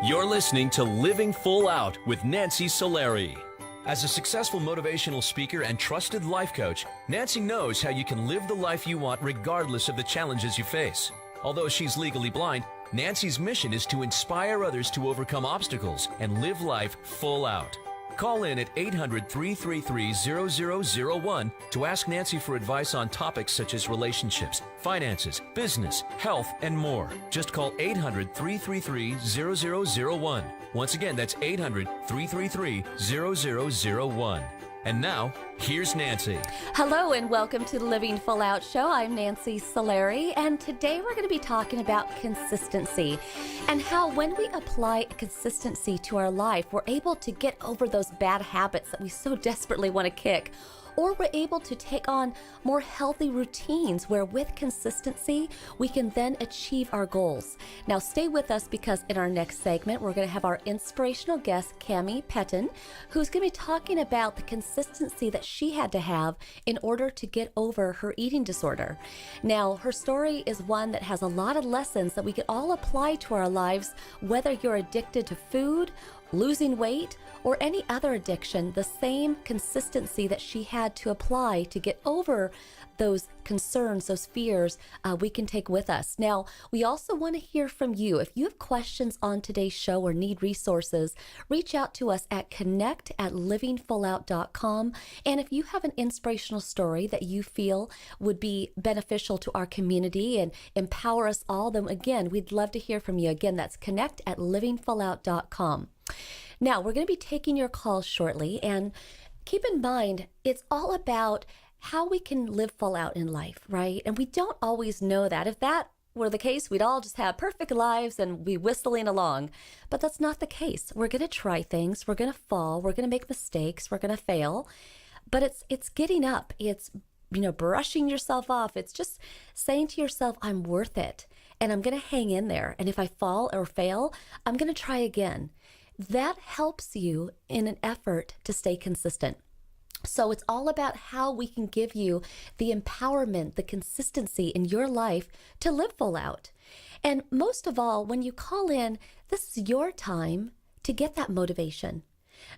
You're listening to Living Full Out with Nancy Solari. As a successful motivational speaker and trusted life coach, Nancy knows how you can live the life you want regardless of the challenges you face. Although she's legally blind, Nancy's mission is to inspire others to overcome obstacles and live life full out. Call in at 800-333-0001 to ask Nancy for advice on topics such as relationships, finances, business, health, and more. Just call 800-333-0001. Once again, that's 800-333-0001. And now, here's Nancy. Hello and welcome to the Living Full Out Show. I'm Nancy Solari, and today we're going to be talking about consistency and how when we apply consistency to our life, we're able to get over those bad habits that we so desperately want to kick. Or we're able to take on more healthy routines where with consistency, we can then achieve our goals. Now stay with us because in our next segment, we're going to have our inspirational guest, Cami Petyn, who's going to be talking about the consistency that she had to have in order to get over her eating disorder. Now, her story is one that has a lot of lessons that we can all apply to our lives, whether you're addicted to food, losing weight, or any other addiction. The same consistency that she had to apply to get over those concerns, those fears, we can take with us. Now, we also want to hear from you. If you have questions on today's show or need resources, reach out to us at connect@livingfullout.com. And if you have an inspirational story that you feel would be beneficial to our community and empower us all, then again, we'd love to hear from you. Again, that's connect@livingfullout.com. Now, we're going to be taking your calls shortly, and keep in mind, it's all about how we can live full out in life, right? And we don't always know that. If that were the case, we'd all just have perfect lives and be whistling along. But that's not the case. We're going to try things. We're going to fall. We're going to make mistakes. We're going to fail. But it's getting up. It's, brushing yourself off. It's just saying to yourself, I'm worth it. And I'm going to hang in there. And if I fall or fail, I'm going to try again. That helps you in an effort to stay consistent. So it's all about how we can give you the empowerment, the consistency in your life to live full out. And most of all, when you call in, this is your time to get that motivation.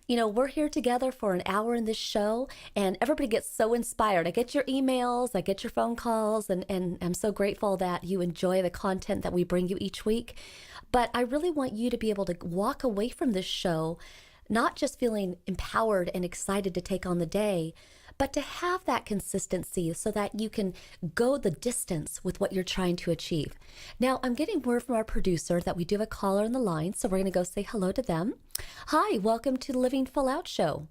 We're here together for an hour in this show, and everybody gets so inspired. I get your emails, I get your phone calls, and I'm so grateful that you enjoy the content that we bring you each week. But I really want you to be able to walk away from this show not just feeling empowered and excited to take on the day, but to have that consistency so that you can go the distance with what you're trying to achieve. Now, I'm getting word from our producer that we do have a caller on the line, so we're going to go say hello to them. Hi, welcome to the Living Full Out Show.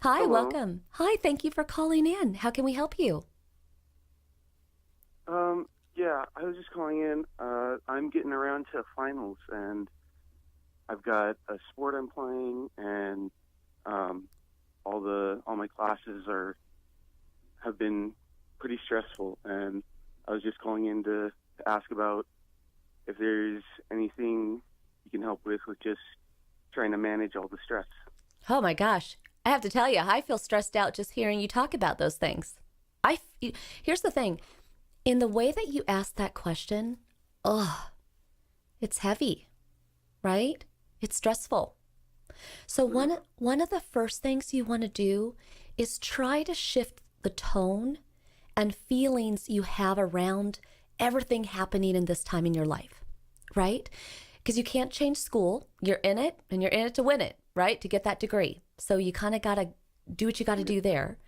Hi, Hello. Welcome. Hi, thank you for calling in. How can we help you? Yeah, I was just calling in. I'm getting around to finals, and I've got a sport I'm playing, and all my classes have been pretty stressful, and I was just calling in to ask about if there's anything you can help with just trying to manage all the stress. Oh my gosh. I have to tell you, I feel stressed out just hearing you talk about those things. Here's the thing. In the way that you asked that question, it's heavy, right? It's stressful. So one of the first things you want to do is try to shift the tone and feelings you have around everything happening in this time in your life, right? Because you can't change school. You're in it, and you're in it to win it, right? To get that degree. So you kind of got to do what you got to do there.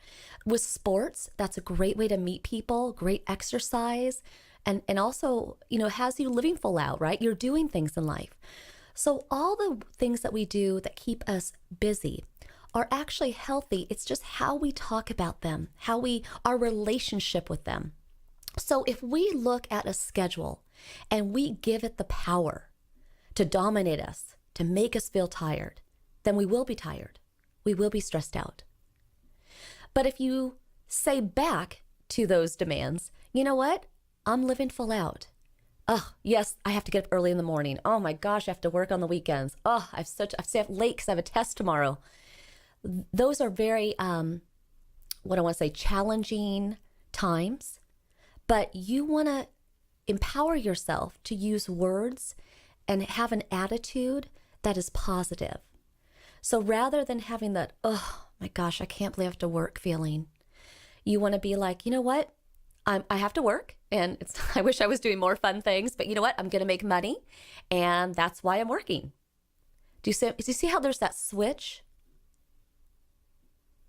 With sports, that's a great way to meet people, great exercise, and also, has you living full out, right? You're doing things in life. So all the things that we do that keep us busy are actually healthy. It's just how we talk about them, our relationship with them. So if we look at a schedule and we give it the power to dominate us, to make us feel tired, then we will be tired. We will be stressed out. But if you say back to those demands, you know what? I'm living full out. Oh, yes, I have to get up early in the morning. Oh my gosh, I have to work on the weekends. Oh, I stay up late because I have a test tomorrow. Those are very, challenging times. But you want to empower yourself to use words and have an attitude that is positive. So rather than having that, oh my gosh, I can't believe I have to work feeling, you want to be like, you know what? I have to work, and I wish I was doing more fun things, but you know what? I'm going to make money, and that's why I'm working. Do you see how there's that switch?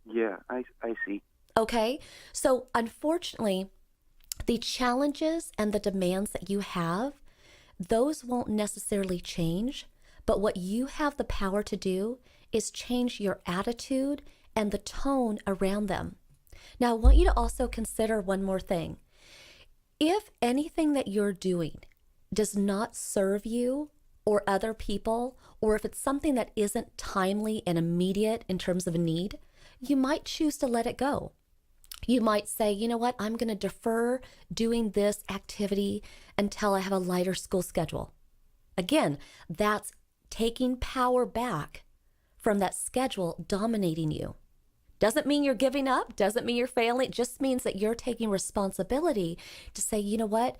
Yeah, I see. Okay. So unfortunately, the challenges and the demands that you have, those won't necessarily change. But what you have the power to do is change your attitude and the tone around them. Now, I want you to also consider one more thing. If anything that you're doing does not serve you or other people, or if it's something that isn't timely and immediate in terms of a need, you might choose to let it go. You might say, you know what, I'm going to defer doing this activity until I have a lighter school schedule. Again, that's taking power back from that schedule dominating you. Doesn't mean you're giving up, doesn't mean you're failing. It just means that you're taking responsibility to say, you know what,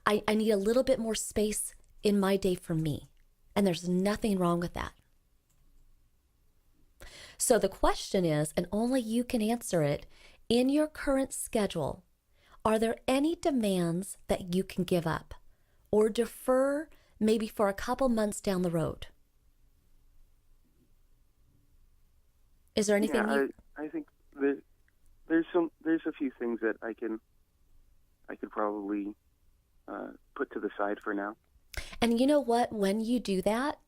I need a little bit more space in my day for me. And there's nothing wrong with that. So the question is, and only you can answer it, in your current schedule, are there any demands that you can give up or defer maybe for a couple months down the road? Is there anything I think there's a few things that I could probably put to the side for now. And you know what? When you do that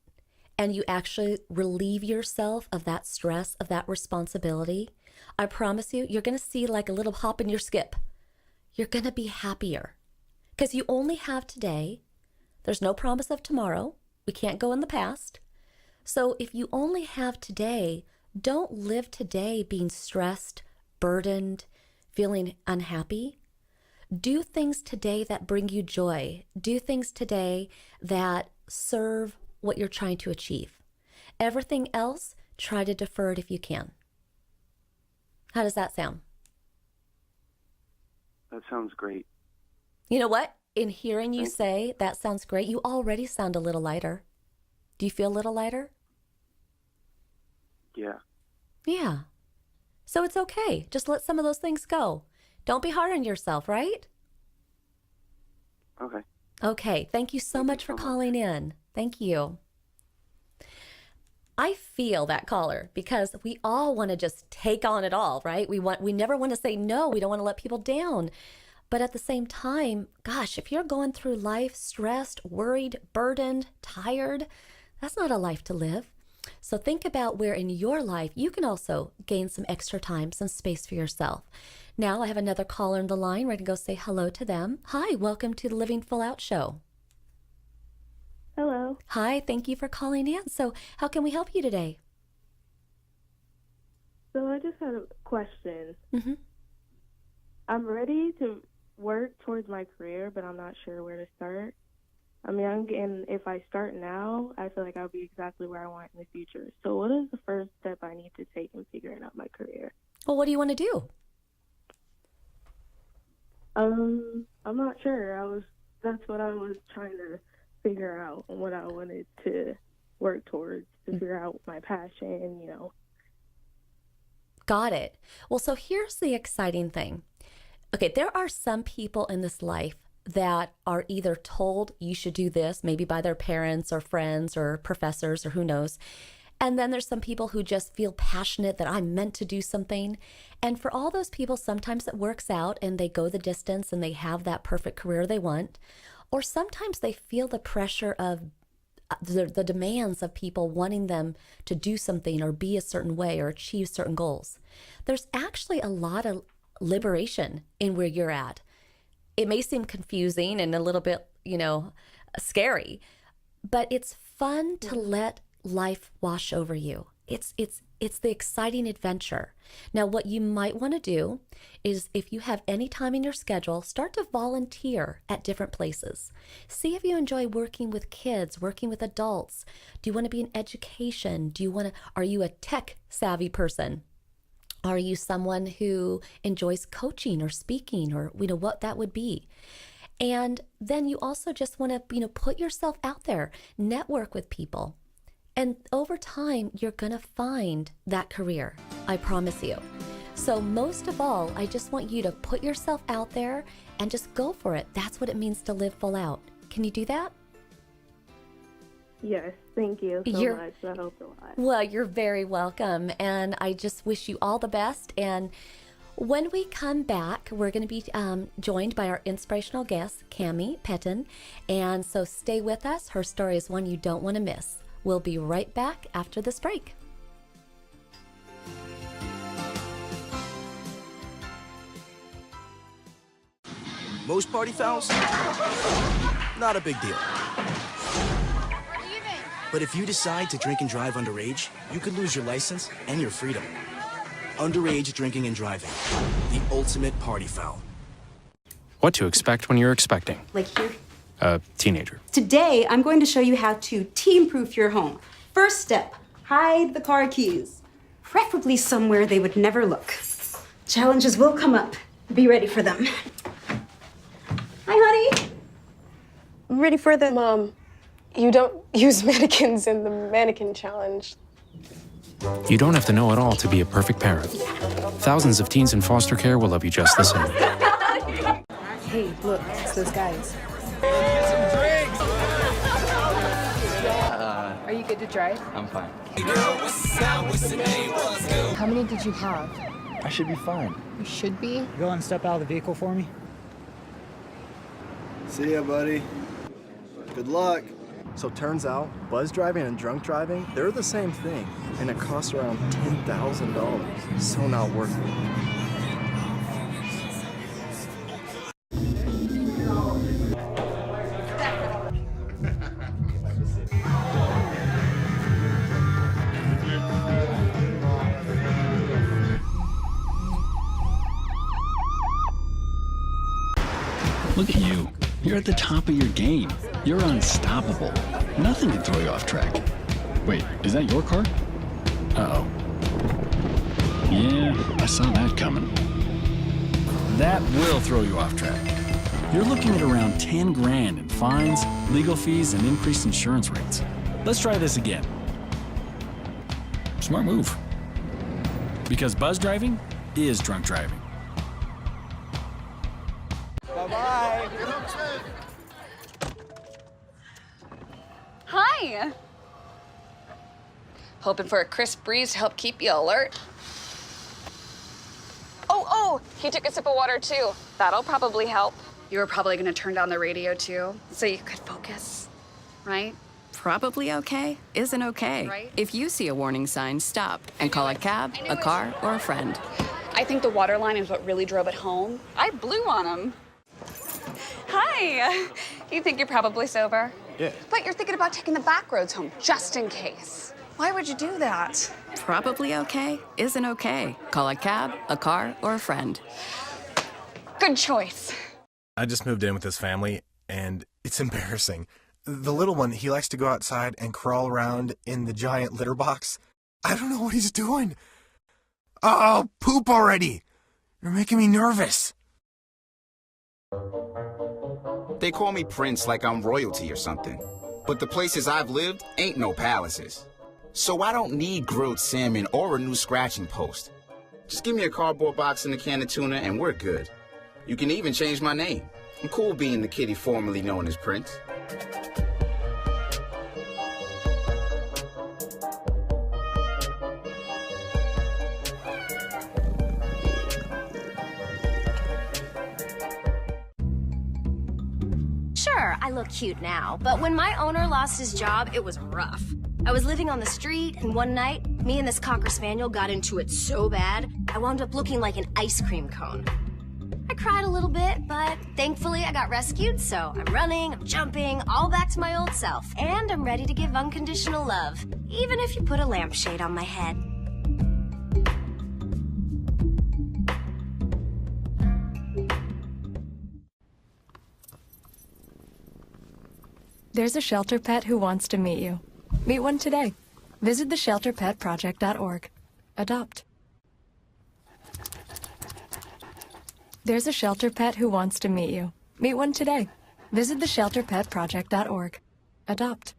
and you actually relieve yourself of that stress, of that responsibility, I promise you, you're going to see like a little hop in your skip. You're going to be happier because you only have today. There's no promise of tomorrow. We can't go in the past. So if you only have today, don't live today being stressed, burdened, feeling unhappy. Do things today that bring you joy. Do things today that serve what you're trying to achieve. Everything else, try to defer it if you can. How does that sound? That sounds great. You know what? In hearing you say that sounds great, you already sound a little lighter. Do you feel a little lighter? Yeah. Yeah. So it's okay. Just let some of those things go. Don't be hard on yourself, right? Okay. Okay. Thank you so much for calling in. Thank you. I feel that caller because we all want to just take on it all, right? We never want to say no. We don't want to let people down. But at the same time, gosh, if you're going through life stressed, worried, burdened, tired, that's not a life to live. So think about where in your life you can also gain some extra time, some space for yourself. Now I have another caller on the line. We're going to go say hello to them. Hi, welcome to the Living Full Out Show. Hello. Hi, thank you for calling in. So how can we help you today? So I just had a question. Mm-hmm. I'm ready to work towards my career, but I'm not sure where to start. I'm young, and if I start now, I feel like I'll be exactly where I want in the future. So what is the first step I need to take in figuring out my career? Well, what do you want to do? I'm not sure. That's what I was trying to figure out, and what I wanted to work towards, to figure out my passion, you know. Got it. Well, so here's the exciting thing. Okay, there are some people in this life that are either told you should do this, maybe by their parents or friends or professors or who knows. And then there's some people who just feel passionate that I'm meant to do something. And for all those people, sometimes it works out and they go the distance and they have that perfect career they want. Or sometimes they feel the pressure of the demands of people wanting them to do something or be a certain way or achieve certain goals. There's actually a lot of liberation in where you're at. It may seem confusing and a little bit, scary, but it's fun to let life wash over you. It's the exciting adventure. Now, what you might want to do is, if you have any time in your schedule, start to volunteer at different places. See if you enjoy working with kids, working with adults. Do you want to be in education? Are you a tech savvy person? Are you someone who enjoys coaching or speaking, or what that would be? And then you also just want to, put yourself out there, network with people. And over time, you're going to find that career. I promise you. So most of all, I just want you to put yourself out there and just go for it. That's what it means to live full out. Can you do that? Yes, thank you so much. That helped a lot. Well, you're very welcome. And I just wish you all the best. And when we come back, we're going to be joined by our inspirational guest, Cami Petyn. And so stay with us. Her story is one you don't want to miss. We'll be right back after this break. Most party fouls? Not a big deal. But if you decide to drink and drive underage, you could lose your license and your freedom. Underage drinking and driving. The ultimate party foul. What to expect when you're expecting. Like here. A teenager. Today, I'm going to show you how to teen-proof your home. First step, hide the car keys. Preferably somewhere they would never look. Challenges will come up. Be ready for them. Hi, honey. Ready for the... Mom, you don't use mannequins in the mannequin challenge. You don't have to know it all to be a perfect parent. Thousands of teens in foster care will love you just the same. Hey, look, it's those guys. Are you good to drive? I'm fine. How many did you have? I should be fine. You should be. Go and step out of the vehicle for me. See ya, buddy. Good luck. So turns out, buzz driving and drunk driving, they're the same thing, and it costs around $10,000. So not worth it. Look at you. You're at the top of your game. You're unstoppable. Nothing can throw you off track. Wait, is that your car? Uh-oh. Yeah, I saw that coming. That will throw you off track. You're looking at around 10 grand in fines, legal fees, and increased insurance rates. Let's try this again. Smart move. Because buzz driving is drunk driving. Bye-bye. Hi. Hoping for a crisp breeze to help keep you alert. Oh, he took a sip of water too. That'll probably help. You were probably gonna turn down the radio too, so you could focus, right? Probably okay isn't okay. Right? If you see a warning sign, stop and call a cab, a car, or a friend. I think the water line is what really drove it home. I blew on him. Hi. You think you're probably sober? Yeah. But you're thinking about taking the back roads home, just in case. Why would you do that? Probably okay isn't okay. Call a cab, a car, or a friend. Good choice. I just moved in with this family, and it's embarrassing. The little one, he likes to go outside and crawl around in the giant litter box. I don't know what he's doing. Oh, poop already. You're making me nervous. They call me Prince like I'm royalty or something. But the places I've lived ain't no palaces. So I don't need grilled salmon or a new scratching post. Just give me a cardboard box and a can of tuna and we're good. You can even change my name. I'm cool being the kitty formerly known as Prince. Sure, I look cute now, but when my owner lost his job, it was rough. I was living on the street, and one night, me and this Cocker Spaniel got into it so bad, I wound up looking like an ice cream cone. I cried a little bit, but thankfully I got rescued, so I'm running, I'm jumping, all back to my old self, and I'm ready to give unconditional love, even if you put a lampshade on my head. There's a shelter pet who wants to meet you. Meet one today. Visit theshelterpetproject.org. Adopt. There's a shelter pet who wants to meet you. Meet one today. Visit theshelterpetproject.org. Adopt.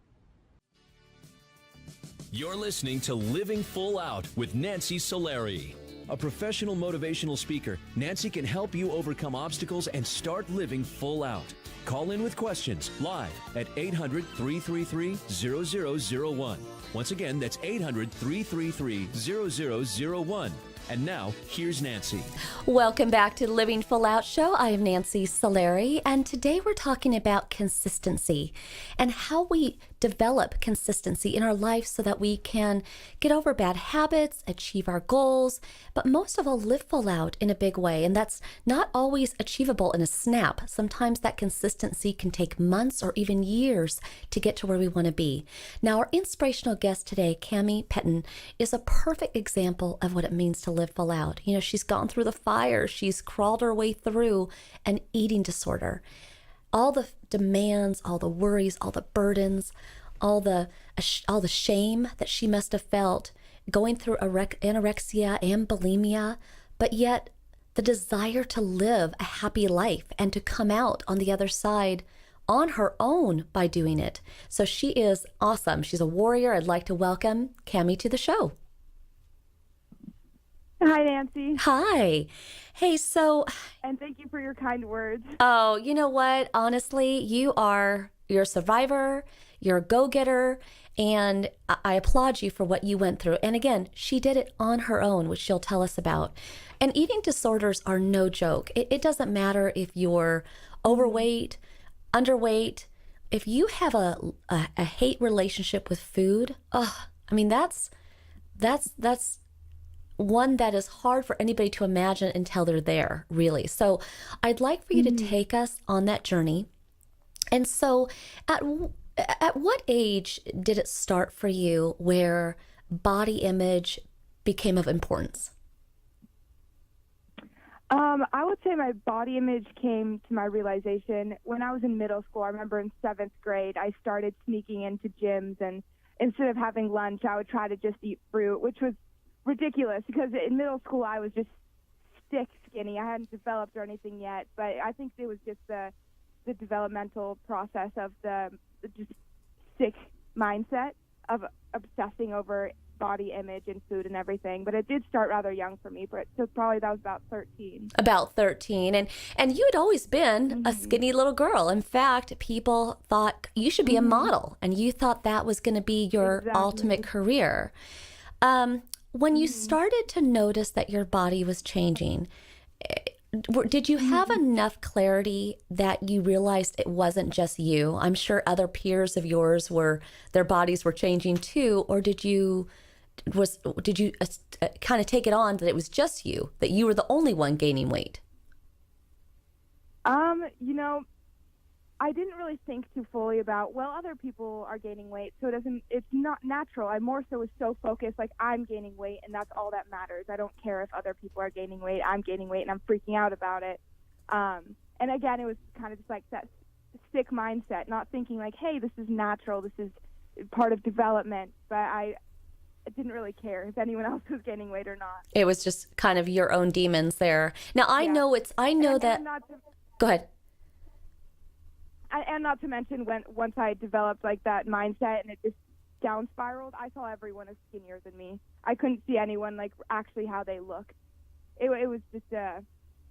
You're listening to Living Full Out with Nancy Solari. A professional motivational speaker, Nancy can help you overcome obstacles and start living full out. Call in with questions live at 800-333-0001. Once again, that's 800-333-0001. And now, here's Nancy. Welcome back to the Living Full Out Show. I am Nancy Solari, and today we're talking about consistency and how we develop consistency in our life so that we can get over bad habits, achieve our goals, but most of all, live full out in a big way. And that's not always achievable in a snap. Sometimes that consistency can take months or even years to get to where we want to be. Now, our inspirational guest today, Cami Petyn, is a perfect example of what it means to live full out. You know, she's gone through the fire. She's crawled her way through an eating disorder. All the demands, all the worries, all the burdens, all the shame that she must have felt going through anorexia and bulimia, but yet the desire to live a happy life and to come out on the other side on her own by doing it. So she is awesome. She's a warrior. I'd like to welcome Cami to the show. Hi, Nancy. Hi. Hey, so... And thank you for your kind words. Oh, you know what? Honestly, you're a survivor, you're a go-getter, and I applaud you for what you went through. And again, she did it on her own, which she'll tell us about. And eating disorders are no joke. It doesn't matter if you're overweight, underweight. If you have a hate relationship with food, I mean, that's one that is hard for anybody to imagine until they're there, really. So I'd like for you to take us on that journey. And so at what age did it start for you where body image became of importance? I would say my body image came to my realization when I was in middle school. I remember in 7th grade, I started sneaking into gyms, and instead of having lunch, I would try to just eat fruit, which was ridiculous because in middle school I was just stick skinny. I hadn't developed or anything yet, but I think it was just the developmental process of the just sick mindset of obsessing over body image and food and everything. But it did start rather young for me, but so probably that was about 13. About 13. And you had always been a skinny little girl. In fact, people thought you should be a model, and you thought that was going to be your ultimate career. When you started to notice that your body was changing, did you have enough clarity that you realized it wasn't just you? I'm sure other peers of yours their bodies were changing too, or did you kind of take it on that it was just you, that you were the only one gaining weight? You know, I didn't really think too fully about, well, other people are gaining weight, so it's not natural. I more so was so focused, like, I'm gaining weight, and that's all that matters. I don't care if other people are gaining weight. I'm gaining weight, and I'm freaking out about it. And again, it was kind of just like that sick mindset, not thinking like, hey, this is natural, this is part of development, but I didn't really care if anyone else was gaining weight or not. It was just kind of your own demons there. Now, I know that... Go ahead. And not to mention, once I developed like that mindset and it just down spiraled, I saw everyone as skinnier than me. I couldn't see anyone like actually how they looked. It was just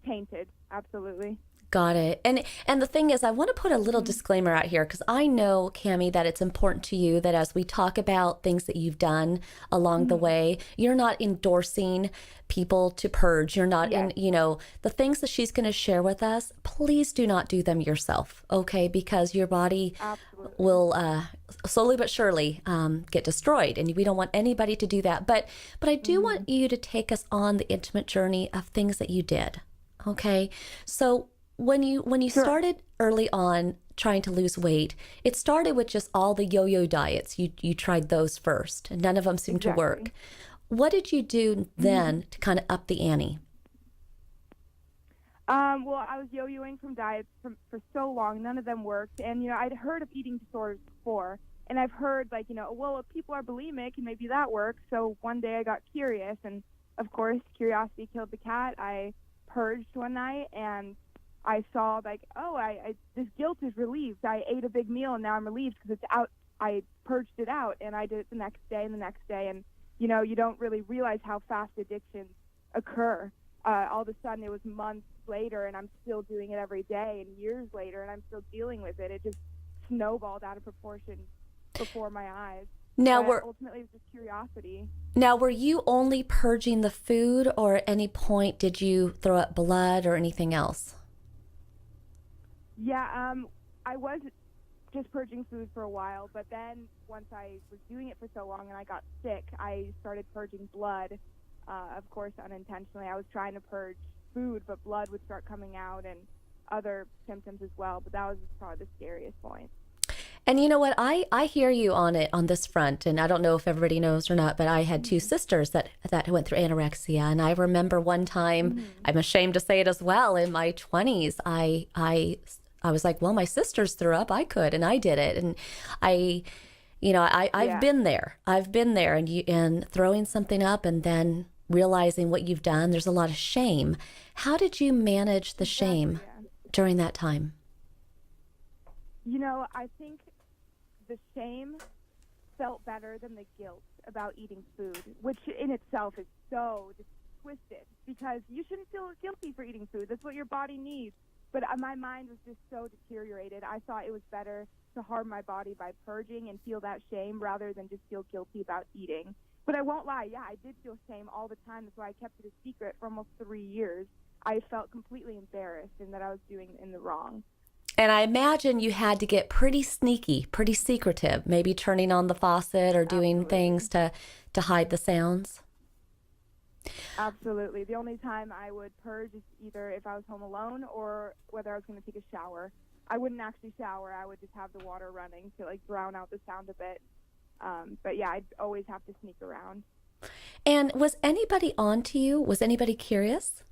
tainted, absolutely. Got it. And the thing is, I want to put a little disclaimer out here because I know, Cami, that it's important to you that as we talk about things that you've done along the way, you're not endorsing people to purge. You're not the things that she's going to share with us, please do not do them yourself, okay? Because your body will slowly but surely get destroyed, and we don't want anybody to do that. But I do want you to take us on the intimate journey of things that you did, okay? So when you started early on trying to lose weight, it started with just all the yo-yo diets. You tried those first, and none of them seemed to work. What did you do then to kind of up the ante? Well, I was yo-yoing from diets for so long. None of them worked. And, I'd heard of eating disorders before. And I've heard, well, if people are bulimic, and maybe that works. So one day I got curious. And, of course, curiosity killed the cat. I purged one night, and I saw like, oh, I this guilt is relieved. I ate a big meal and now I'm relieved because it's out. I purged it out, and I did it the next day and the next day. And, you know, you don't really realize how fast addictions occur. All of a sudden it was months later and I'm still doing it every day, and years later and I'm still dealing with it. It just snowballed out of proportion before my eyes. Now ultimately it was just curiosity. Now, were you only purging the food, or at any point did you throw up blood or anything else? Yeah, I was just purging food for a while, but then once I was doing it for so long and I got sick, I started purging blood, of course unintentionally. I was trying to purge food, but blood would start coming out and other symptoms as well, but that was probably the scariest point. And you know what? I hear you on this front, and I don't know if everybody knows or not, but I had two sisters that went through anorexia, and I remember one time, I'm ashamed to say it as well, in my 20s, I was like, well, my sisters threw up, I could, and I did it, and I've been there. I've been there, and throwing something up and then realizing what you've done. There's a lot of shame. How did you manage the shame during that time? You know, I think the shame felt better than the guilt about eating food, which in itself is so just twisted, because you shouldn't feel guilty for eating food. That's what your body needs. But my mind was just so deteriorated. I thought it was better to harm my body by purging and feel that shame rather than just feel guilty about eating. But I won't lie, yeah, I did feel shame all the time. That's why I kept it a secret for almost 3 years. I felt completely embarrassed and that I was doing in the wrong. And I imagine you had to get pretty sneaky, pretty secretive, maybe turning on the faucet or doing things to hide the sounds. Absolutely. The only time I would purge is either if I was home alone or whether I was going to take a shower. I wouldn't actually shower. I would just have the water running to like drown out the sound a bit. But yeah, I'd always have to sneak around. And was anybody on to you? Was anybody curious?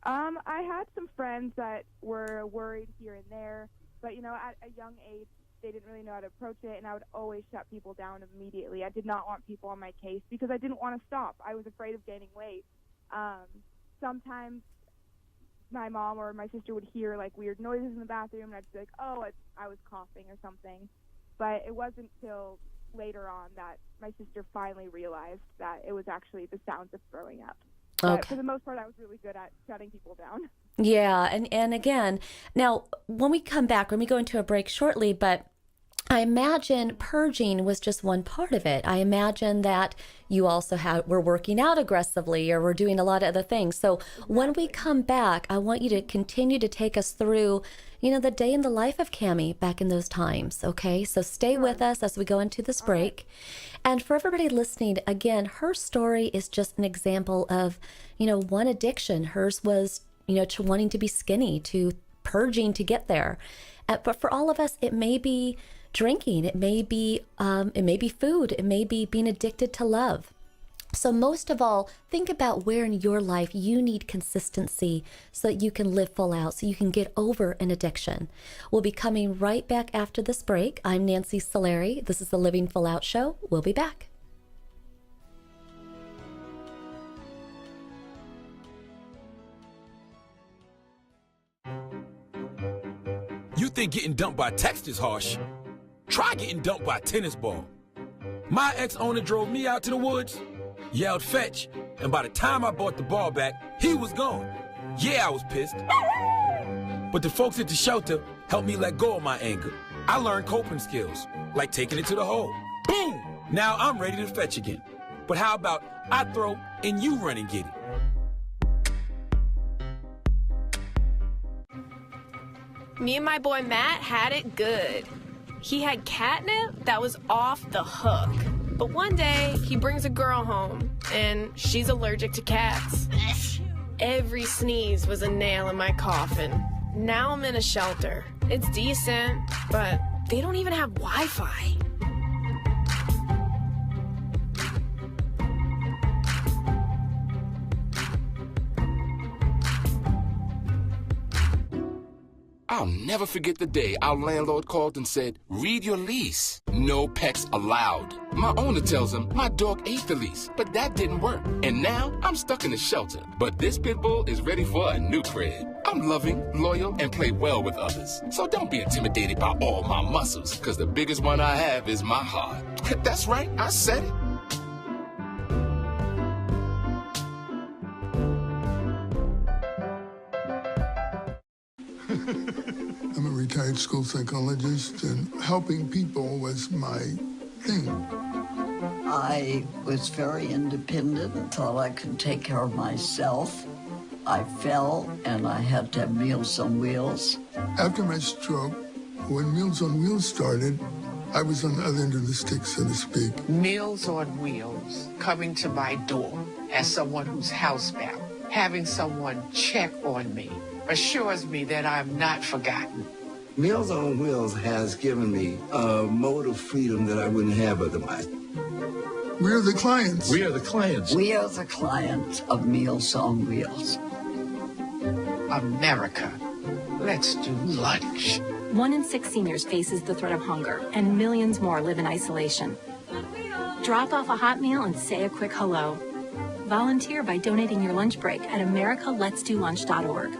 I had some friends that were worried here and there, but, you know, at a young age, they didn't really know how to approach it, and I would always shut people down immediately. I did not want people on my case because I didn't want to stop. I was afraid of gaining weight. Sometimes my mom or my sister would hear, like, weird noises in the bathroom, and I'd be like, oh, I was coughing or something. But it wasn't till later on that my sister finally realized that it was actually the sounds of throwing up. But for the most part, I was really good at shutting people down. Yeah, and again, now when we come back, when we go into a break shortly, but I imagine purging was just one part of it. I imagine that you also were working out aggressively or were doing a lot of other things. So when we come back, I want you to continue to take us through, you know, the day in the life of Cami back in those times, okay? So stay with us as we go into this break. And for everybody listening, again, her story is just an example of, you know, one addiction. Hers was, you know, to wanting to be skinny, to purging to get there. But for all of us, it may be drinking, it may be food, it may be being addicted to love. So most of all, think about where in your life you need consistency so that you can live full out, so you can get over an addiction. We'll be coming right back after this break. I'm Nancy Solari. This is the Living Full Out Show. We'll be back. You think getting dumped by text is harsh? Try getting dumped by a tennis ball. My ex-owner drove me out to the woods, yelled fetch, and by the time I brought the ball back, he was gone. Yeah, I was pissed. But the folks at the shelter helped me let go of my anger. I learned coping skills, like taking it to the hole. Boom! Now I'm ready to fetch again. But how about I throw and you run and get it? Me and my boy Matt had it good. He had catnip that was off the hook. But one day, he brings a girl home, and she's allergic to cats. Every sneeze was a nail in my coffin. Now I'm in a shelter. It's decent, but they don't even have Wi-Fi. I'll never forget the day our landlord called and said, read your lease. No pets allowed. My owner tells him my dog ate the lease, but that didn't work. And now I'm stuck in the shelter. But this pit bull is ready for a new crib. I'm loving, loyal, and play well with others. So don't be intimidated by all my muscles, because the biggest one I have is my heart. That's right, I said it. I'm a retired school psychologist, and helping people was my thing. I was very independent and thought I could take care of myself. I fell, and I had to have Meals on Wheels. After my stroke, when Meals on Wheels started, I was on the other end of the stick, so to speak. Meals on Wheels coming to my door as someone who's housebound, having someone check on me, assures me that I'm not forgotten. Meals on Wheels has given me a mode of freedom that I wouldn't have otherwise. We're the clients. We are the clients. We are the clients of Meals on Wheels. America, let's do lunch. 1 in 6 seniors faces the threat of hunger, and millions more live in isolation. Drop off a hot meal and say a quick hello. Volunteer by donating your lunch break at americaletsdolunch.org.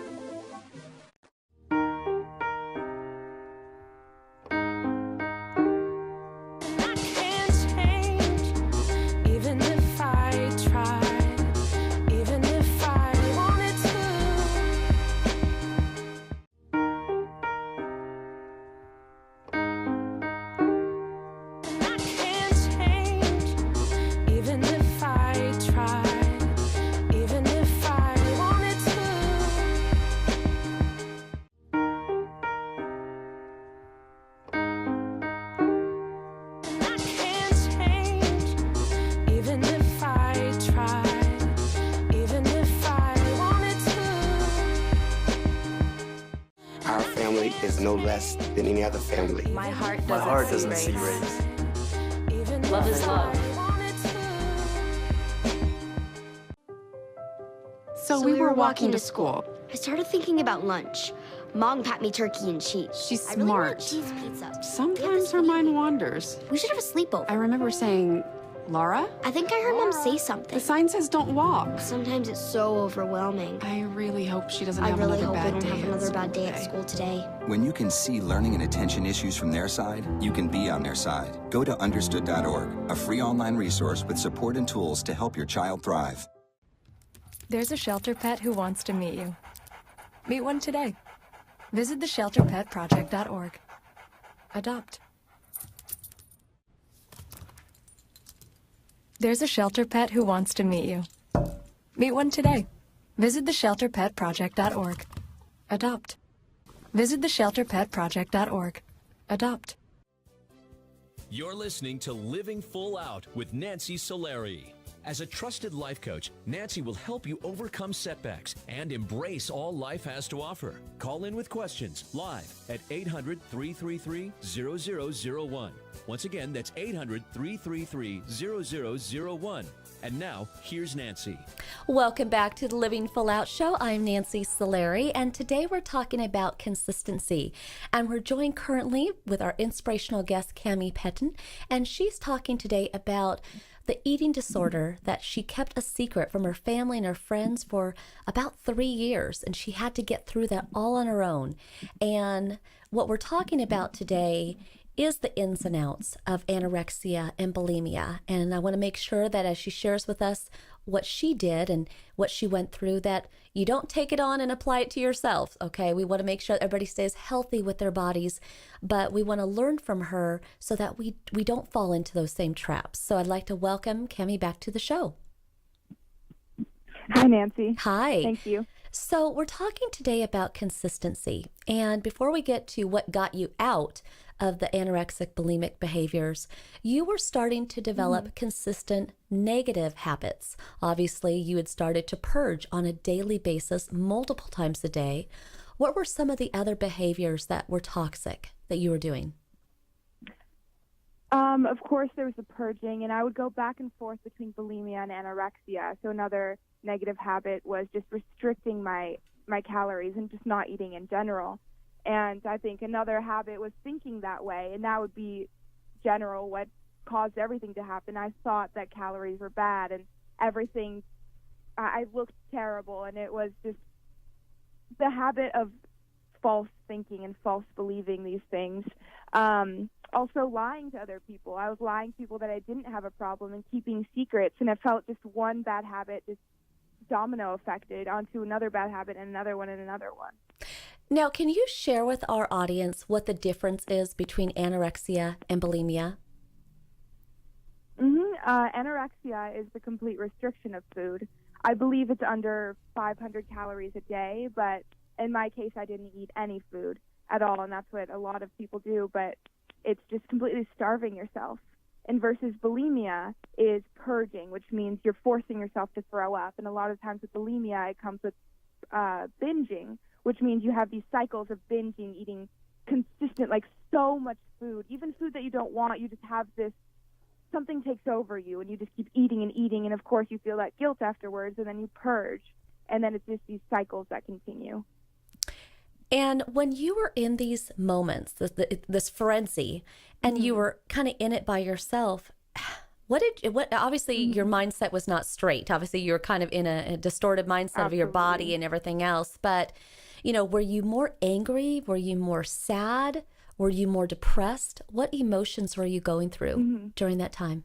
Is no less than any other family. My heart doesn't see race. Love is love. So we were walking to school. I started thinking about lunch. Mom packed me turkey and cheese. She's I really want smart. cheese pizza. Sometimes her mind wanders. We should have a sleepover. I remember saying, Laura? I think I heard Mom say something. The sign says don't walk. Sometimes it's so overwhelming. I really hope she doesn't I have really another hope I bad don't day have at another school bad day at today. school today. When you can see learning and attention issues from their side, you can be on their side. Go to understood.org, a free online resource with support and tools to help your child thrive. There's a shelter pet who wants to meet you. Meet one today. Visit theshelterpetproject.org. Adopt. There's a shelter pet who wants to meet you. Meet one today. Visit theshelterpetproject.org. Adopt. Visit theshelterpetproject.org. Adopt. You're listening to Living Full Out with Nancy Solari. As a trusted life coach, Nancy will help you overcome setbacks and embrace all life has to offer. Call in with questions live at 800-333-0001. Once again, that's 800-333-0001. And now, here's Nancy. Welcome back to the Living Full Out Show. I'm Nancy Solari, and today we're talking about consistency. And we're joined currently with our inspirational guest, Cami Petyn, and she's talking today about the eating disorder that she kept a secret from her family and her friends for about 3 years, and she had to get through that all on her own. And what we're talking about today is the ins and outs of anorexia and bulimia. And I want to make sure that as she shares with us what she did and what she went through, that you don't take it on and apply it to yourself, okay? We want to make sure that everybody stays healthy with their bodies, but we want to learn from her so that we don't fall into those same traps. So I'd like to welcome Cami back to the show. Hi, Nancy. Hi. Thank you. So we're talking today about consistency. And before we get to what got you out of the anorexic bulimic behaviors, you were starting to develop consistent negative habits. Obviously, you had started to purge on a daily basis, multiple times a day. What were some of the other behaviors that were toxic that you were doing? Of course, there was the purging, and I would go back and forth between bulimia and anorexia. So another negative habit was just restricting my calories and just not eating in general. And I think another habit was thinking that way, and that would be general what caused everything to happen. I thought that calories were bad and everything, I looked terrible, and it was just the habit of false thinking and false believing these things. Also lying to other people. I was lying to people that I didn't have a problem and keeping secrets, and it felt just one bad habit just domino affected onto another bad habit and another one and another one. Now, can you share with our audience what the difference is between anorexia and bulimia? Anorexia is the complete restriction of food. I believe it's under 500 calories a day, but in my case, I didn't eat any food at all, and that's what a lot of people do, but it's just completely starving yourself. And versus bulimia is purging, which means you're forcing yourself to throw up, and a lot of times with bulimia, it comes with binging, which means you have these cycles of binging, eating consistent, like so much food, even food that you don't want. You just have this, something takes over you, and you just keep eating and eating, and of course you feel that guilt afterwards, and then you purge, and then it's just these cycles that continue. And when you were in these moments, this frenzy, and you were kind of in it by yourself, obviously your mindset was not straight. Obviously you were kind of in a distorted mindset of your body and everything else. But, were you more angry? Were you more sad? Were you more depressed? What emotions were you going through during that time?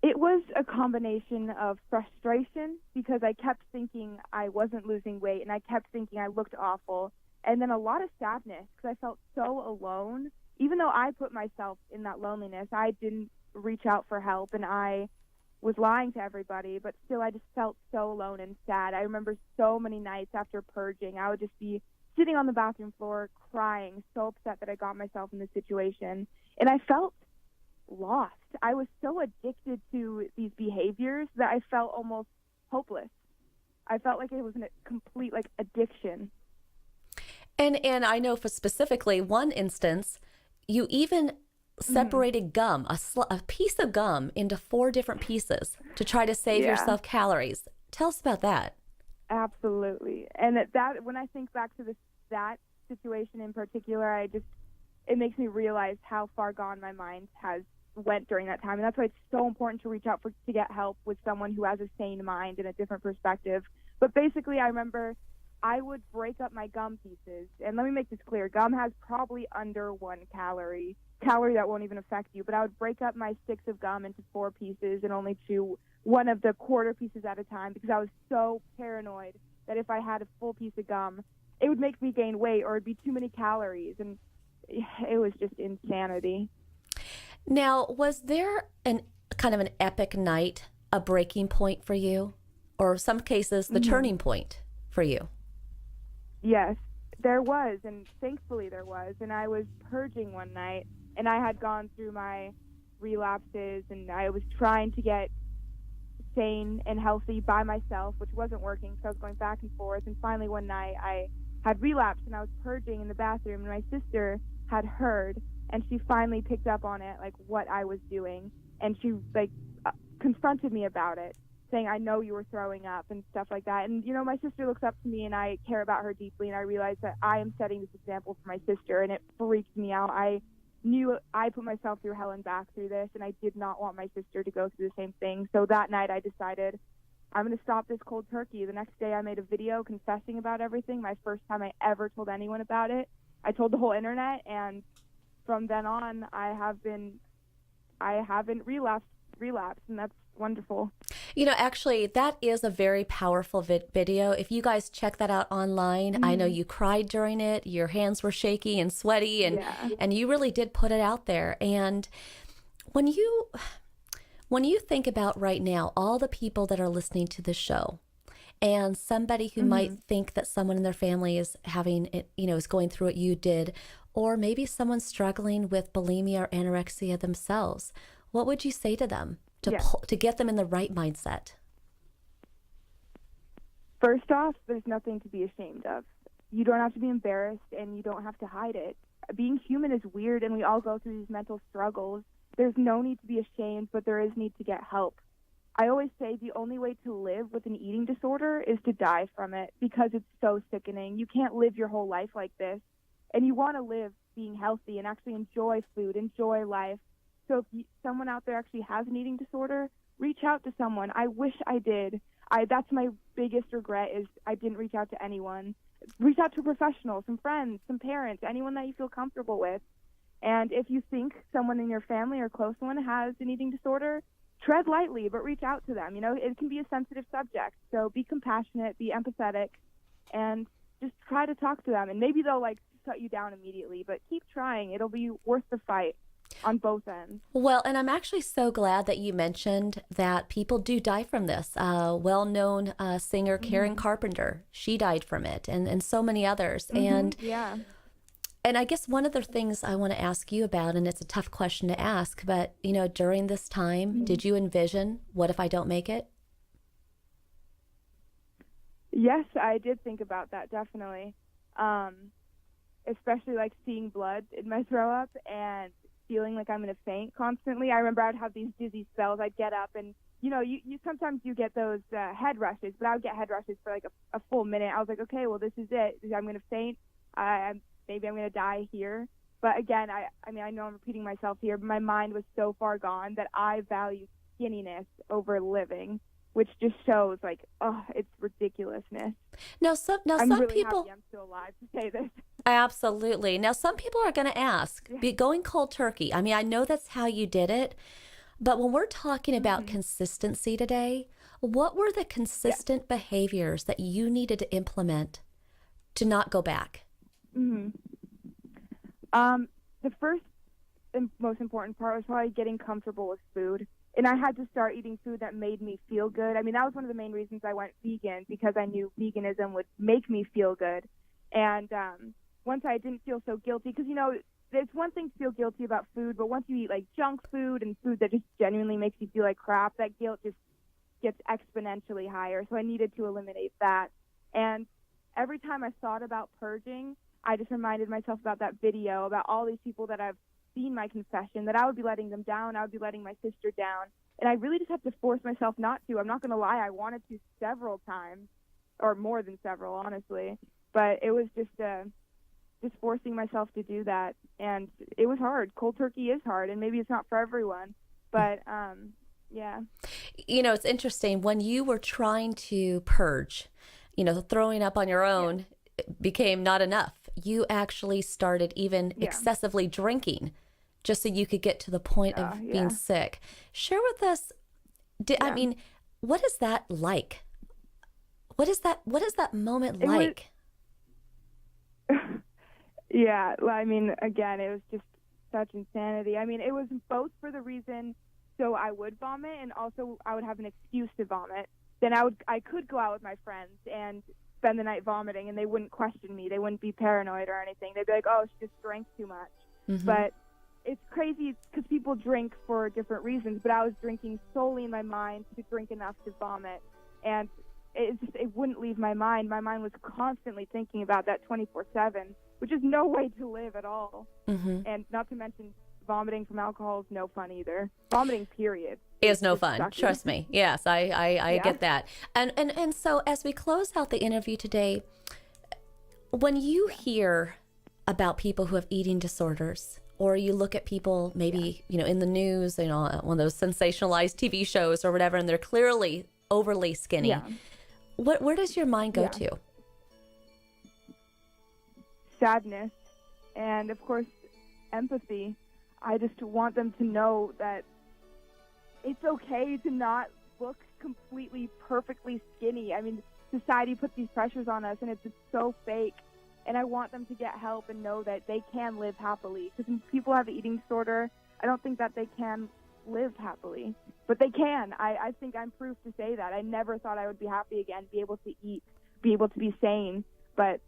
It was a combination of frustration because I kept thinking I wasn't losing weight, and I kept thinking I looked awful, and then a lot of sadness because I felt so alone. Even though I put myself in that loneliness, I didn't reach out for help, and I was lying to everybody, but still I just felt so alone and sad. I remember so many nights after purging, I would just be sitting on the bathroom floor crying, so upset that I got myself in this situation, and I felt lost. I was so addicted to these behaviors that I felt almost hopeless. I felt like it was a complete addiction. And I know for specifically one instance, you even separated gum, a piece of gum, into 4 different pieces to try to save yourself calories. Tell us about that. Absolutely. And that when I think back to that situation in particular, it makes me realize how far gone my mind has went during that time. And that's why it's so important to reach out to get help with someone who has a sane mind and a different perspective. But basically, I remember I would break up my gum pieces. And let me make this clear. Gum has probably under 1 calorie that won't even affect you. But I would break up my sticks of gum into 4 pieces and only chew one of the quarter pieces at a time because I was so paranoid that if I had a full piece of gum, it would make me gain weight or it'd be too many calories. And it was just insanity. Now, was there an epic night, a breaking point for you, or in some cases the turning point for you? Yes, there was, and thankfully there was. And I was purging one night, and I had gone through my relapses, and I was trying to get sane and healthy by myself, which wasn't working, so I was going back and forth. And finally one night I had relapsed, and I was purging in the bathroom, and my sister had heard, and she finally picked up on it, what I was doing, and she confronted me about it, saying, I know you were throwing up and stuff like that. And my sister looks up to me, and I care about her deeply, and I realized that I am setting this example for my sister, and it freaked me out. I knew I put myself through hell and back through this, and I did not want my sister to go through the same thing. So that night I decided I'm going to stop this cold turkey. The next day I made a video confessing about everything, my first time I ever told anyone about it. I told the whole internet, and from then on I haven't relapsed, and that's wonderful. Actually, that is a very powerful video. If you guys check that out online, I know you cried during it. Your hands were shaky and sweaty, and you really did put it out there. And when you think about right now, all the people that are listening to the show, and somebody who might think that someone in their family is having it, is going through what you did, or maybe someone struggling with bulimia or anorexia themselves, what would you say to them to get them in the right mindset? First off, there's nothing to be ashamed of. You don't have to be embarrassed, and you don't have to hide it. Being human is weird, and we all go through these mental struggles. There's no need to be ashamed, but there is need to get help. I always say the only way to live with an eating disorder is to die from it, because it's so sickening. You can't live your whole life like this, and you want to live being healthy and actually enjoy food, enjoy life. So if someone out there actually has an eating disorder, reach out to someone. I wish I did. That's my biggest regret, is I didn't reach out to anyone. Reach out to a professional, some friends, some parents, anyone that you feel comfortable with. And if you think someone in your family or close one has an eating disorder, tread lightly, but reach out to them. You know, it can be a sensitive subject. So be compassionate, be empathetic, and just try to talk to them. And maybe they'll like shut you down immediately, but keep trying. It'll be worth the fight on both ends. Well, and I'm actually so glad that you mentioned that people do die from this. Well-known singer Karen Carpenter, she died from it, and so many others. And And I guess one of the things I want to ask you about, and it's a tough question to ask, but, you know, during this time, did you envision, what if I don't make it? Yes, I did think about that, definitely. Especially like seeing blood in my throw up and feeling like I'm going to faint constantly. I remember I'd have these dizzy spells. I'd get up and, you know, you sometimes you get those head rushes, but I would get head rushes for like a full minute. I was like, okay, well, this is it. I'm going to faint. Maybe I'm going to die here. But again, I mean, I know I'm repeating myself here, but my mind was so far gone that I value skinniness over living, which just shows like, oh, it's ridiculousness. Now, some really people, happy I'm still alive to say this. Absolutely. Now, some people are going to ask, going cold turkey. I mean, I know that's how you did it, but when we're talking about consistency today, what were the consistent behaviors that you needed to implement to not go back? The first and most important part was probably getting comfortable with food. And I had to start eating food that made me feel good. I mean, that was one of the main reasons I went vegan, because I knew veganism would make me feel good. And once I didn't feel so guilty, because, you know, it's one thing to feel guilty about food, but once you eat like junk food and food that just genuinely makes you feel like crap, that guilt just gets exponentially higher. So I needed to eliminate that. And every time I thought about purging, I just reminded myself about that video, about all these people that I've seen my confession, that I would be letting them down, I would be letting my sister down. And I really just had to force myself not to. I'm not going to lie, I wanted to several times, or more than several, honestly. But it was just forcing myself to do that. And it was hard. Cold turkey is hard, and maybe it's not for everyone. But, yeah. You know, it's interesting. When you were trying to purge, you know, throwing up on your own became not enough. You actually started even excessively drinking just so you could get to the point of being sick. Share with us, I mean, what is that like? What is that moment like? Yeah, I mean, again, it was just such insanity. I mean, it was both for the reason so I would vomit, and also I would have an excuse to vomit. Then I could go out with my friends and spend the night vomiting, and they wouldn't question me. They wouldn't be paranoid or anything. They'd be like, oh, she just drank too much. But it's crazy because people drink for different reasons, but I was drinking solely in my mind to drink enough to vomit. And it wouldn't leave my mind. My mind was constantly thinking about that 24/7, which is no way to live at all. And not to mention, vomiting from alcohol is no fun either. Vomiting, period, is no fun. Sucky. Trust me. Yes, I get that. And so as we close out the interview today, when you hear about people who have eating disorders, or you look at people maybe, you know, in the news, you know, one of those sensationalized TV shows or whatever, and they're clearly overly skinny, where does your mind go to? Sadness, and of course, empathy. I just want them to know that it's okay to not look completely perfectly skinny. I mean, society puts these pressures on us, and it's just so fake. And I want them to get help and know that they can live happily. Because when people have an eating disorder, I don't think that they can live happily. But they can. I think I'm proof to say that. I never thought I would be happy again, be able to eat, be able to be sane. But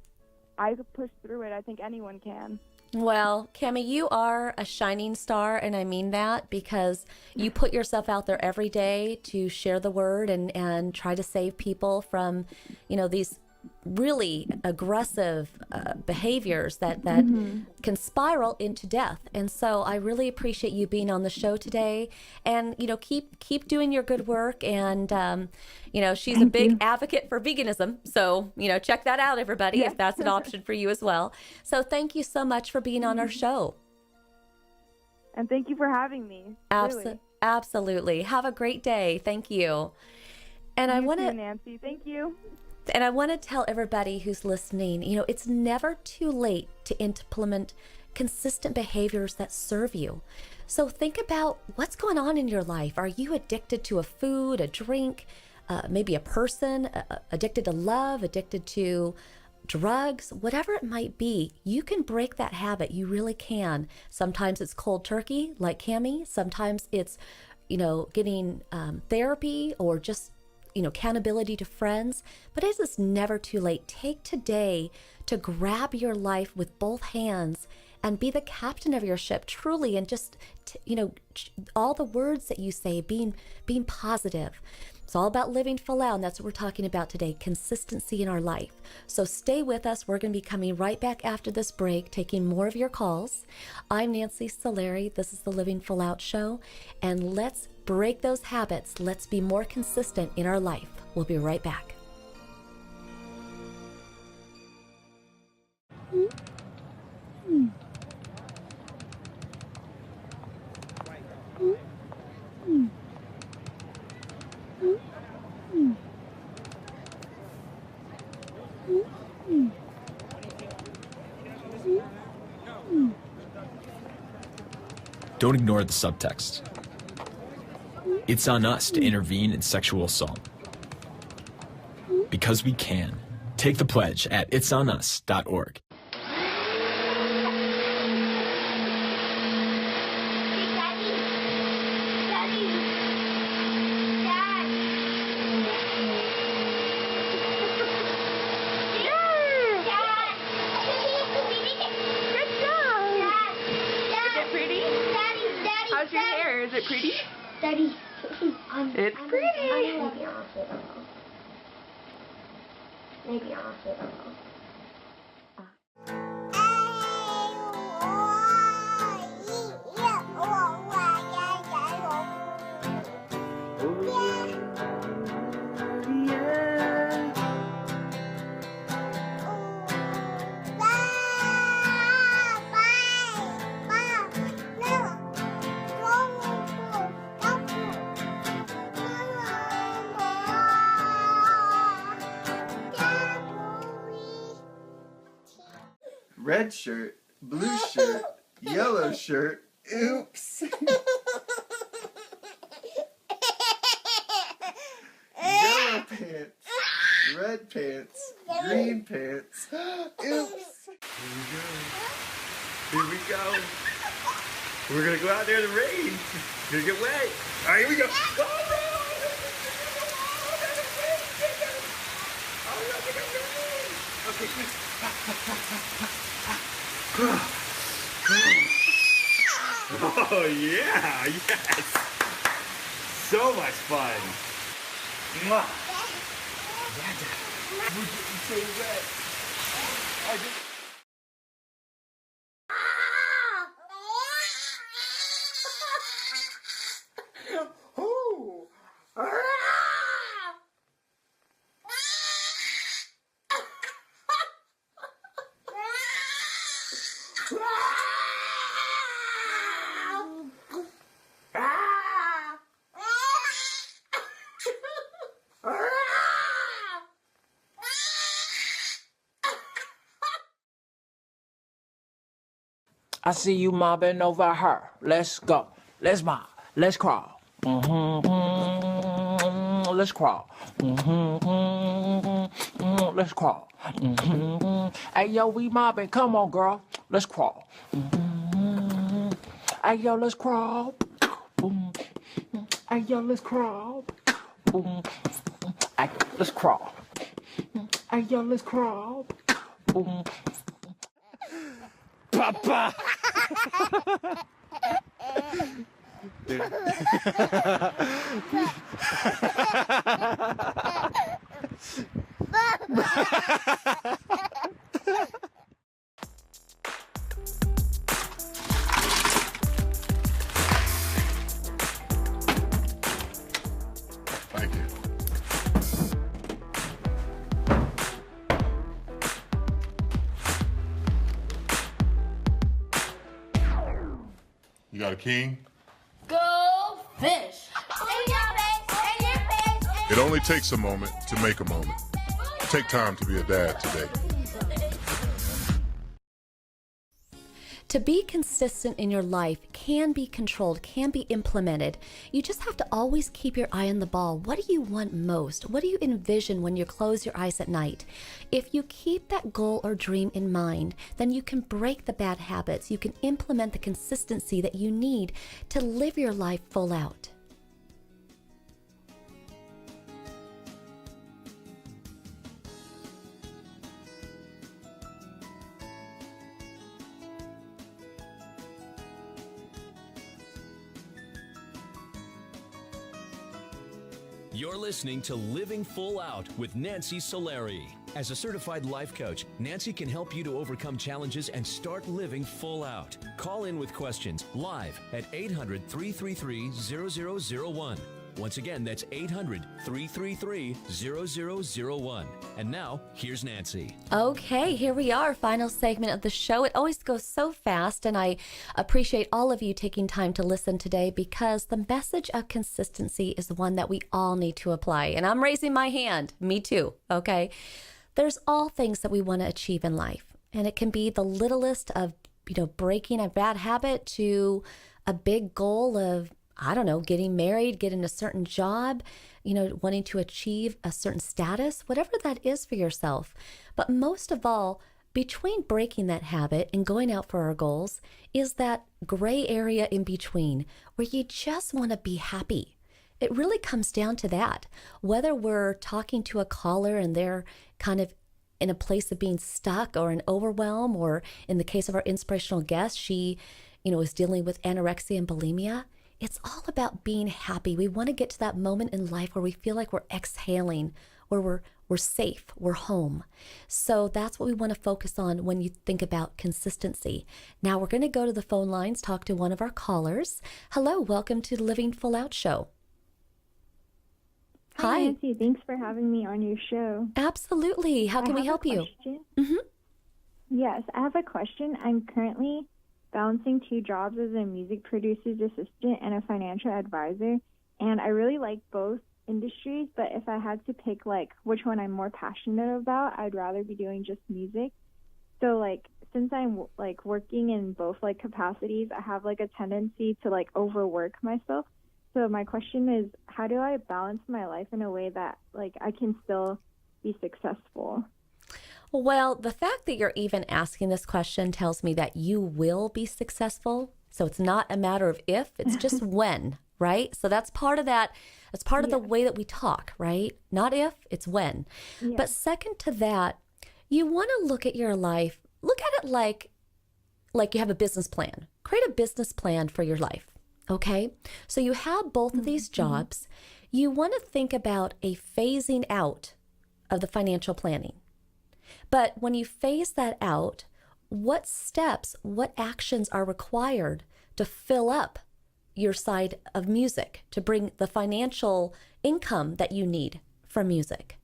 I could push through it. I think anyone can. Well, Cami, you are a shining star, and I mean that, because you put yourself out there every day to share the word and try to save people from, you know, these really aggressive behaviors that can spiral into death. And so I really appreciate you being on the show today, and keep doing your good work. And she's a big advocate for veganism, so check that out, everybody, if that's an option for you as well. So thank you so much for being on our show. And thank you for having me. Really. Absolutely. Have a great day. Thank you. And I want to, Nancy, thank you. And I want to tell everybody who's listening, it's never too late to implement consistent behaviors that serve you. So think about what's going on in your life. Are you addicted to a food, a drink, maybe a person, addicted to love, addicted to drugs, whatever it might be? You can break that habit. You really can. Sometimes it's cold turkey, like Cami. Sometimes it's, getting therapy, or just accountability to friends. But it is never too late. Take today to grab your life with both hands and be the captain of your ship, truly, and just all the words that you say, being positive. It's all about living full out, and that's what we're talking about today, consistency in our life. So stay with us. We're going to be coming right back after this break, taking more of your calls. I'm Nancy Solari. This is the Living Full Out Show, and let's break those habits. Let's be more consistent in our life. We'll be right back. Don't ignore the subtext. It's on us to intervene in sexual assault. Because we can. Take the pledge at itsonus.org. Is it pretty? Daddy. It's pretty. Maybe I'll sit Red shirt, blue shirt, yellow shirt. Oops. Yellow pants, red pants, green pants. Oops. Here we go. We're gonna go out there in the rain. We're gonna get wet. All right, here we go. Okay, oh yeah, yes. So much fun. Mwah. We're getting so wet. Oh. I see you mobbing over her. Let's go. Let's mob. Let's crawl. Let's crawl. Let's crawl. Hey, yo, we mobbing. Come on, girl. Let's crawl. Hey, yo, let's crawl. Hey, yo, let's crawl. Hey, let's crawl. Hey, yo, let's crawl. Papa! not a king? Go fish. It only takes a moment to make a moment. Take time to be a dad today. To be consistent in your life can be controlled, can be implemented. You just have to always keep your eye on the ball. What do you want most? What do you envision when you close your eyes at night? If you keep that goal or dream in mind, then you can break the bad habits. You can implement the consistency that you need to live your life full out. You're listening to Living Full Out with Nancy Solari. As a certified life coach, Nancy can help you to overcome challenges and start living full out. Call in with questions live at 800-333-0001. Once again, that's 800-333-0001. And now, here's Nancy. Okay, here we are, final segment of the show. It always goes so fast, and I appreciate all of you taking time to listen today because the message of consistency is one that we all need to apply. And I'm raising my hand. Me too, okay? There's all things that we want to achieve in life, and it can be the littlest of, breaking a bad habit to a big goal of, getting married, getting a certain job, wanting to achieve a certain status, whatever that is for yourself. But most of all, between breaking that habit and going out for our goals is that gray area in between where you just want to be happy. It really comes down to that. Whether we're talking to a caller and they're kind of in a place of being stuck or an overwhelm, or in the case of our inspirational guest, she, is dealing with anorexia and bulimia. It's all about being happy. We want to get to that moment in life where we feel like we're exhaling, where we're safe, we're home. So that's what we want to focus on when you think about consistency. Now we're going to go to the phone lines, talk to one of our callers. Hello, welcome to the Living Full Out Show. Hi, Nancy. Thanks for having me on your show. Absolutely. How can we help you? Mm-hmm. Yes, I have a question. I'm currently balancing two jobs as a music producer's assistant and a financial advisor, and I really like both industries, but if I had to pick which one I'm more passionate about, I'd rather be doing just music. So since I'm working in both capacities, I have a tendency to overwork myself. So my question is, how do I balance my life in a way that I can still be successful? Well, the fact that you're even asking this question tells me that you will be successful. So it's not a matter of if, it's just when, right? So that's part of that. That's part of the way that we talk, right? Not if, it's when. Yeah. But second to that, you want to look at your life, look at it like you have a business plan. Create a business plan for your life, okay? So you have both of these jobs. You want to think about a phasing out of the financial planning. But when you phase that out, what steps, what actions are required to fill up your side of music, to bring the financial income that you need from music?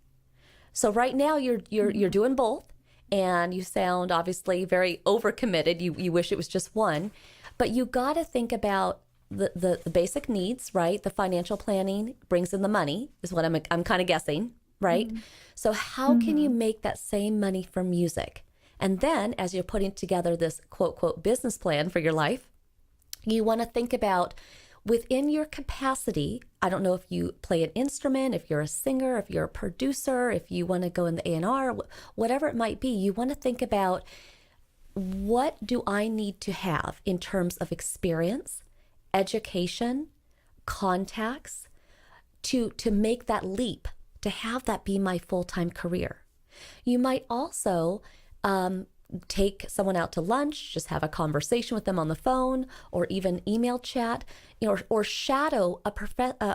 So right now you're doing both, and you sound obviously very overcommitted. You wish it was just one, but you got to think about the basic needs, right? The financial planning brings in the money, is what I'm kind of guessing, right? Mm-hmm. So how can you make that same money from music? And then as you're putting together this quote, quote, business plan for your life, you want to think about within your capacity. I don't know if you play an instrument, if you're a singer, if you're a producer, if you want to go in the A&R, whatever it might be, you want to think about, what do I need to have in terms of experience, education, contacts, to make that leap, to have that be my full-time career. You might also take someone out to lunch, just have a conversation with them on the phone, or even email chat, or shadow a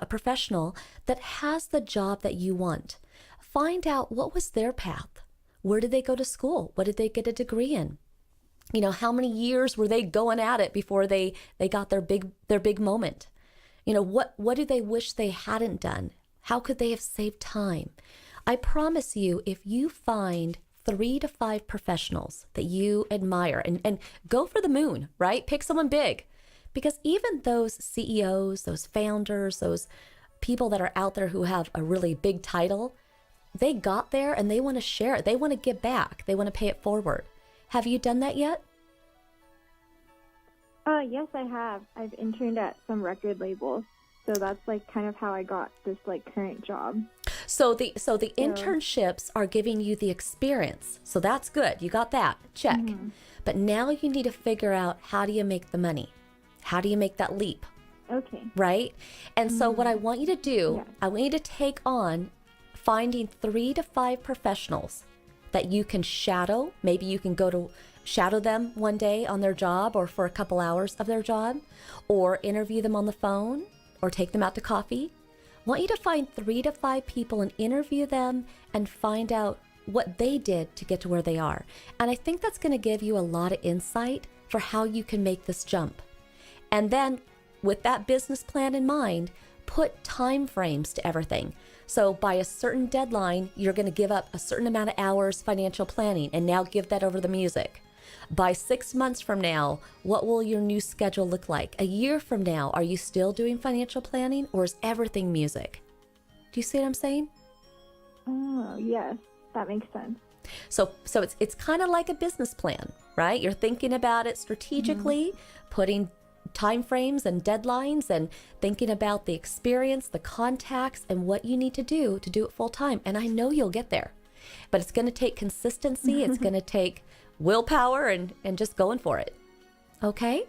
professional that has the job that you want. Find out what was their path. Where did they go to school? What did they get a degree in? How many years were they going at it before they got their big moment? What do they wish they hadn't done? How could they have saved time? I promise you, if you find 3 to 5 professionals that you admire, and go for the moon, right? Pick someone big. Because even those CEOs, those founders, those people that are out there who have a really big title, they got there and they want to share it. They want to give back. They want to pay it forward. Have you done that yet? Yes, I have. I've interned at some record labels. So that's like kind of how I got this like current job. So the internships are giving you the experience. So that's good. You got that. Check. Mm-hmm. But now you need to figure out, how do you make the money? How do you make that leap? Okay. Right? And so what I want you to do, Yeah. I want you to take on finding 3 to 5 professionals that you can shadow. Maybe you can go to shadow them one day on their job or for a couple hours of their job, or interview them on the phone, or take them out to coffee. I want you to find 3 to 5 people and interview them and find out what they did to get to where they are. And I think that's going to give you a lot of insight for how you can make this jump. And then with that business plan in mind, put time frames to everything. So by a certain deadline, you're going to give up a certain amount of hours financial planning, and now give that over the music. By 6 months from now, what will your new schedule look like? A year from now, are you still doing financial planning, or is everything music? Do you see what I'm saying? Oh, yes. That makes sense. So it's kind of like a business plan, right? You're thinking about it strategically, putting time frames and deadlines, and thinking about the experience, the contacts, and what you need to do it full time. And I know you'll get there, but it's going to take consistency. It's going to take willpower and just going for it. Okay?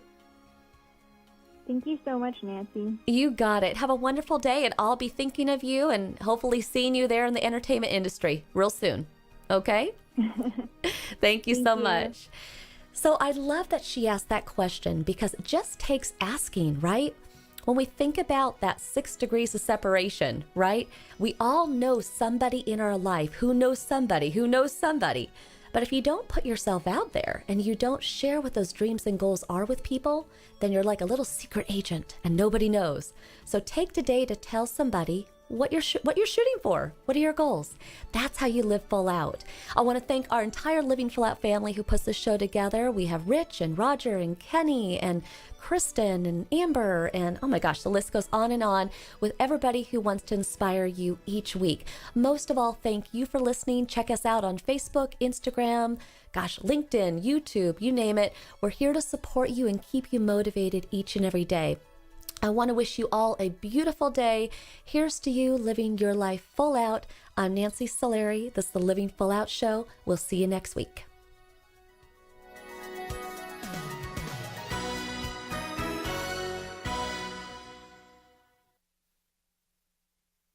Thank you so much, Nancy. You got it. Have a wonderful day, and I'll be thinking of you and hopefully seeing you there in the entertainment industry real soon. Okay? Thank you so much. So I love that she asked that question, because it just takes asking, right? When we think about that 6 degrees of separation, right? We all know somebody in our life who knows somebody who knows somebody. But if you don't put yourself out there and you don't share what those dreams and goals are with people, then you're like a little secret agent and nobody knows. So take today to tell somebody what you're shooting for. What are your goals? That's how you live full out. I want to thank our entire Living Full Out family who puts this show together. We have Rich and Roger and Kenny and Kristen and Amber, and oh my gosh, the list goes on with everybody who wants to inspire you each week. Most of all, thank you for listening. Check us out on Facebook, Instagram, LinkedIn, YouTube, you name it. We're here to support you and keep you motivated each and every day. I want to wish you all a beautiful day. Here's to you living your life full out. I'm Nancy Solari. This is the Living Full Out Show. We'll see you next week.